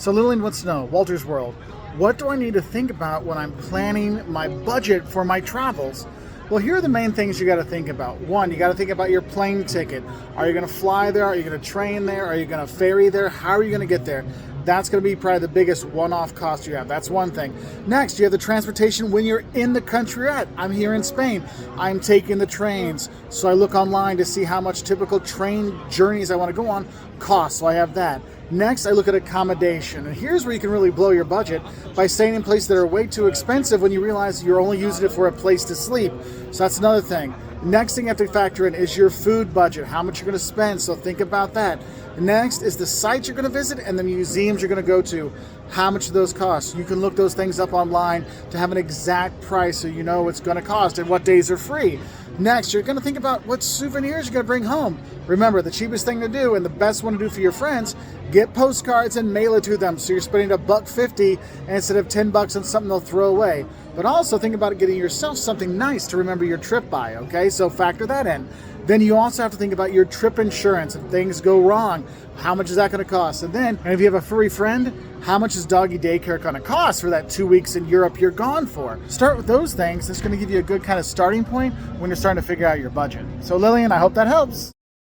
So Lillian wants to know, Wolters World, what do I need to think about when I'm planning my budget for my travels? Well, here are the main things you got to think about. One, you got to think about your plane ticket. Are you going to fly there? Are you going to train there? Are you going to ferry there? How are you going to get there? That's going to be probably the biggest one-off cost you have. That's one thing. Next, you have the transportation when you're in the country you're at. I'm here in Spain. I'm taking the trains. So I look online to see how much typical train journeys I want to go on cost. So I have that. Next, I look at accommodation. And here's where you can really blow your budget by staying in places that are way too expensive when you realize you're only using it for a place to sleep. So that's another thing. Next thing you have to factor in is your food budget, how much you're going to spend. So think about that. Next is the sites you're going to visit and the museums you're going to go to. How much do those cost? You can look those things up online to have an exact price so you know what's going to cost and what days are free. Next, you're going to think about what souvenirs you're going to bring home. Remember, the cheapest thing to do and the best one to do for your friends, get postcards and mail it to them. So you're spending $1.50 and instead of $10 on something they'll throw away. But also think about getting yourself something nice to remember your trip by, okay? So factor that in. Then you also have to think about your trip insurance. If things go wrong, how much is that going to cost? And if you have a furry friend, how much is doggy daycare going to cost for that 2 weeks in Europe you're gone for? Start with those things. It's going to give you a good kind of starting point when you're starting to figure out your budget. So Lillian, I hope that helps.